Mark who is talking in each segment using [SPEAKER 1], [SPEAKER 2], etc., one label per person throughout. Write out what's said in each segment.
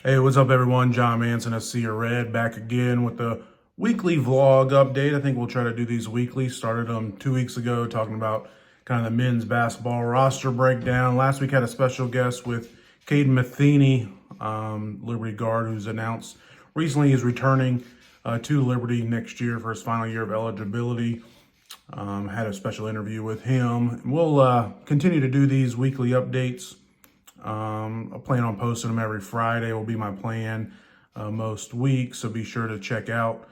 [SPEAKER 1] Hey, what's up, everyone? John Manson of CUSA Red back again with the weekly vlog update. I think we'll try to do these weekly. Started them 2 weeks ago, talking about kind of the men's basketball roster breakdown. Last week had a special guest with Caden Matheny, Liberty guard, who's announced recently he's returning to Liberty next year for his final year of eligibility. Had a special interview with him. We'll continue to do these weekly updates. I plan on posting them every Friday will be my plan most weeks. So be sure to check out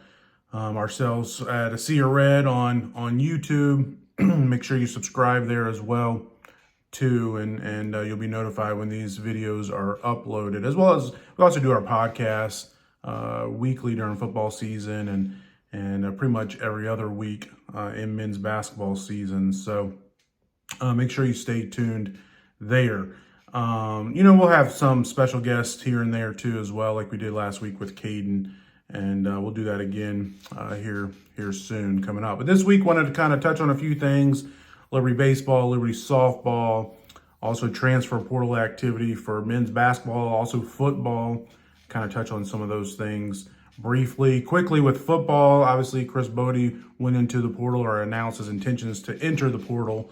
[SPEAKER 1] ourselves at a CUSA Red on YouTube. Make sure you subscribe there as well too, and you'll be notified when these videos are uploaded. As well as we also do our podcast weekly during football season and pretty much every other week in men's basketball season. So make sure you stay tuned there. We'll have some special guests here and there too as well, like we did last week with Caden, and we'll do that again here soon coming up. But this week, wanted to kind of touch on a few things: Liberty baseball, Liberty softball, also transfer portal activity for men's basketball, also football. Kind of touch on some of those things briefly. Quickly with football, obviously Chris Bodie went into the portal or announced his intentions to enter the portal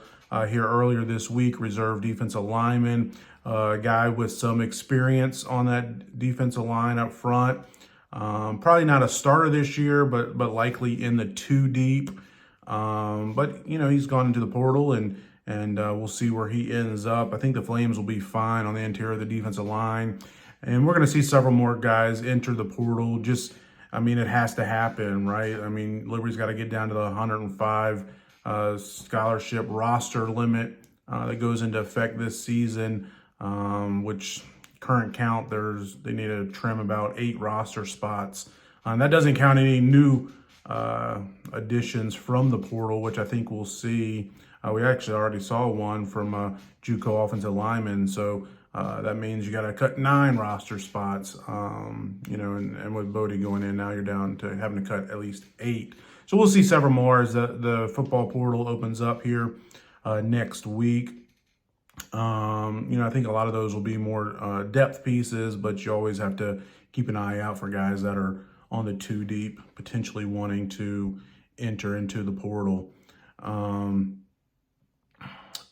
[SPEAKER 1] here earlier this week. Reserve defensive lineman, a guy with some experience on that defensive line up front. Probably not a starter this year, but likely in the two deep. But he's gone into the portal and we'll see where he ends up. I think the Flames will be fine on the interior of the defensive line. And we're going to see several more guys enter the portal. It has to happen, right? Liberty's got to get down to the 105 scholarship roster limit that goes into effect this season, which current count, they need to trim about 8 roster spots. That doesn't count any new additions from the portal, which I think we'll see. We actually already saw one from a JUCO offensive lineman, so that means you got to cut 9 roster spots. And with Bodie going in, now you're down to having to cut at least 8. So we'll see several more as the football portal opens up here next week. I think a lot of those will be more depth pieces, but you always have to keep an eye out for guys that are on the two deep, potentially wanting to enter into the portal.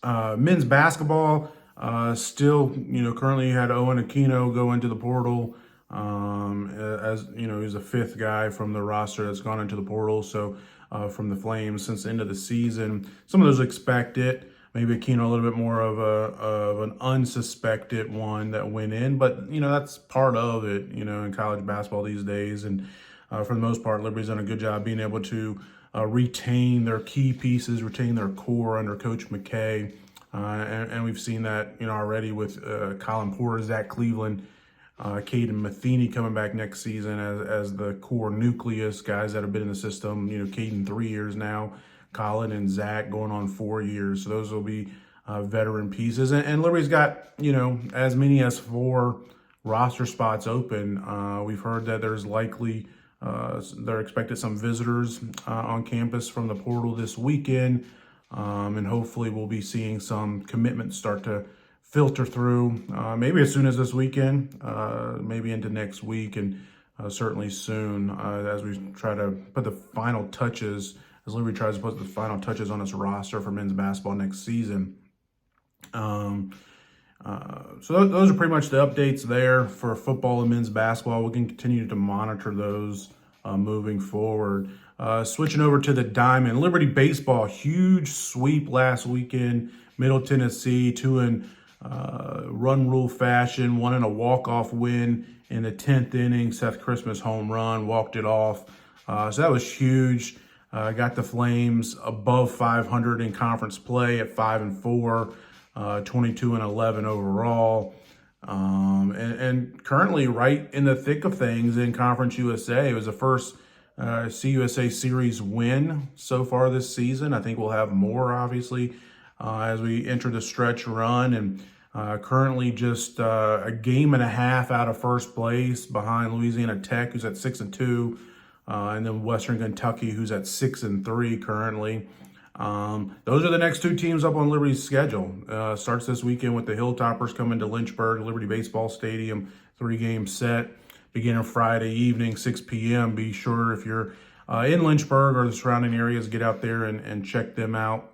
[SPEAKER 1] Men's basketball, still, currently you had Owen Aquino go into the portal. He's a 5th guy from the roster that's gone into the portal. So from the Flames since the end of the season, some of those expect it. Maybe Aquino a little bit more of an unsuspected one that went in, but that's part of it. In college basketball these days, and for the most part, Liberty's done a good job being able to retain their key pieces, retain their core under Coach McKay, and we've seen that already with Colin Porter, Zach Cleveland, Caden Matheny coming back next season as the core nucleus, guys that have been in the system. Caden 3 years now, Colin and Zach going on 4 years. So those will be veteran pieces. And Liberty's got, as many as 4 roster spots open. We've heard that there's likely, they're expected some visitors on campus from the portal this weekend. And hopefully we'll be seeing some commitments start to filter through, maybe as soon as this weekend, maybe into next week, and certainly soon as we try to put the final touches, as Liberty tries to put the final touches on its roster for men's basketball next season. So those are pretty much the updates there for football and men's basketball. We can continue to monitor those moving forward. Switching over to the Diamond, Liberty baseball, huge sweep last weekend. Middle Tennessee, 2 in run rule fashion, 1 in a walk-off win in the 10th inning. Seth Christmas home run, walked it off. So that was huge. Got the Flames above 500 in conference play at 5-4, 22-11 overall. And currently right in the thick of things in Conference USA. It was the first CUSA Series win so far this season. I think we'll have more, obviously, as we enter the stretch run. And currently just a game and a half out of first place behind Louisiana Tech, who's at 6-2. And then Western Kentucky, who's at 6-3 currently. Those are the next two teams up on Liberty's schedule. Starts this weekend with the Hilltoppers coming to Lynchburg, Liberty Baseball Stadium, 3-game set, beginning Friday evening, 6 p.m. Be sure if you're in Lynchburg or the surrounding areas, get out there and check them out.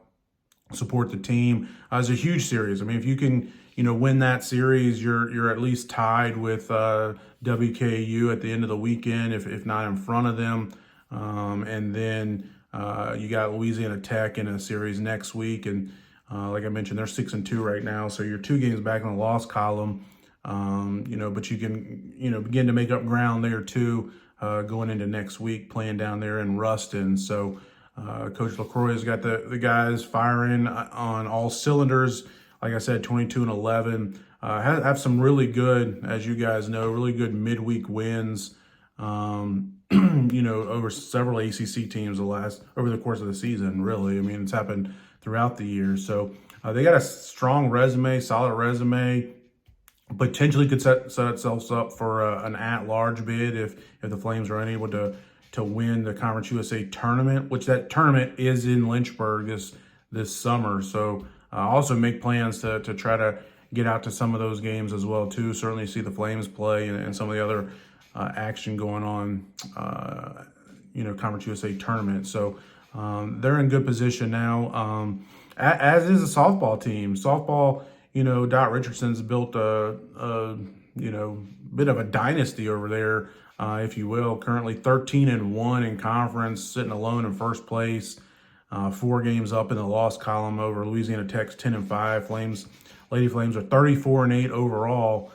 [SPEAKER 1] Support the team. It's a huge series. I mean, if you can, win that series, you're at least tied with WKU at the end of the weekend, if not in front of them. And then you got Louisiana Tech in a series next week, and like I mentioned, they're 6-2 right now, so you're 2 games back on the loss column. But you can, begin to make up ground there too, going into next week, playing down there in Ruston. So Coach LaCroix has got the guys firing on all cylinders. Like I said, 22-11. Have some really good, as you guys know, really good midweek wins. Over several ACC teams over the course of the season. Really, I mean, it's happened throughout the year. So they got a strong resume, solid resume. Potentially could set itself up for an at-large bid if the Flames are unable to win the Conference USA tournament, which that tournament is in Lynchburg this summer. So also make plans to try to get out to some of those games as well too. Certainly see the Flames play and some of the other action going on, Conference USA tournament. So they're in good position now, as is the softball team. Softball, Dot Richardson's built a bit of a dynasty over there, if you will. Currently 13-1 in conference, sitting alone in first place. 4 games up in the loss column over Louisiana Tech's 10-5. Lady Flames are 34-8 overall.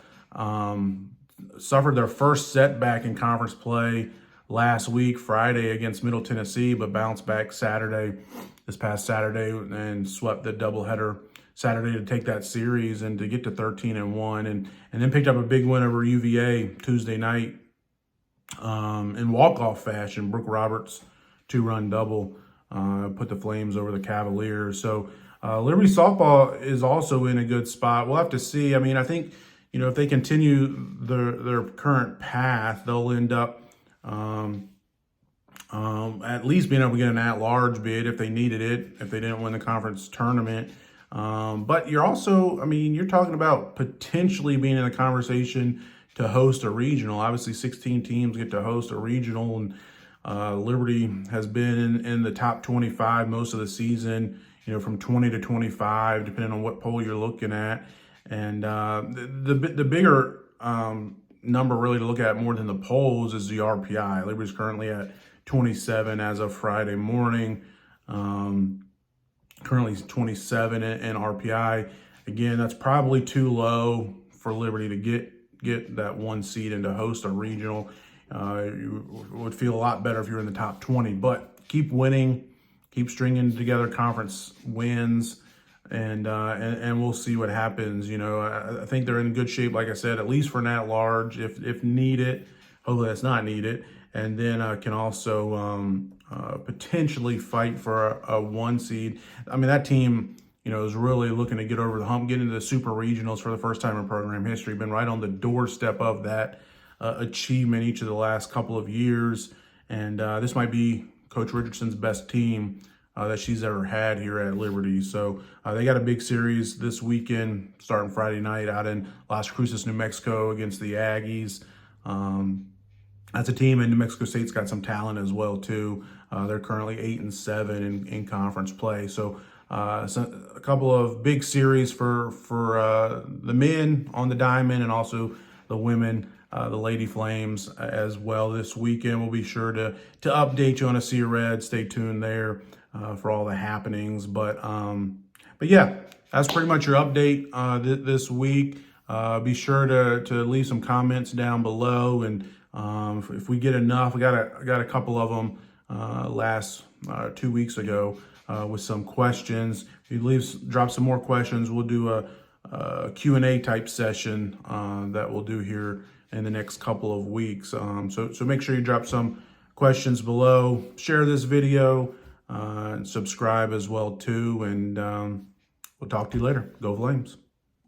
[SPEAKER 1] Suffered their first setback in conference play last week, Friday, against Middle Tennessee, but bounced back this past Saturday, and swept the doubleheader Saturday to take that series and to get to 13-1, and then picked up a big win over UVA Tuesday night in walk-off fashion. Brooke Roberts' 2-run double put the Flames over the Cavaliers. So Liberty softball is also in a good spot. We'll have to see. I mean, I think, if they continue their current path, they'll end up at least being able to get an at-large bid if they needed it, if they didn't win the conference tournament. But you're also, you're talking about potentially being in a conversation to host a regional. Obviously, 16 teams get to host a regional, and Liberty has been in the top 25 most of the season, from 20 to 25, depending on what poll you're looking at. And the bigger number really to look at more than the polls is the RPI. Liberty's currently at 27 as of Friday morning. Currently 27 in RPI. Again, that's probably too low for Liberty to get that 1 seed and to host a regional. You would feel a lot better if you're in the top 20, but keep winning, keep stringing together conference wins, and we'll see what happens. I think they're in good shape, like I said, at least for an at-large, if needed. Hopefully that's not needed. And then can also potentially fight for a 1 seed. That team, is really looking to get over the hump, get into the super regionals for the first time in program history. Been right on the doorstep of that achievement each of the last couple of years. And this might be Coach Richardson's best team that she's ever had here at Liberty. So they got a big series this weekend, starting Friday night out in Las Cruces, New Mexico, against the Aggies. That's a team, and New Mexico State's got some talent as well too. They're currently 8-7 in conference play. So a couple of big series for the men on the diamond, and also the women, the Lady Flames as well this weekend. We'll be sure to update you on a See You Red. Stay tuned there for all the happenings. But yeah, that's pretty much your update this week. Be sure to leave some comments down below, and if we get enough, I got a couple of them last 2 weeks ago with some questions. If you drop some more questions, we'll do a Q&A type session that we'll do here in the next couple of weeks. So make sure you drop some questions below, share this video, and subscribe as well too, and we'll talk to you later. Go Flames.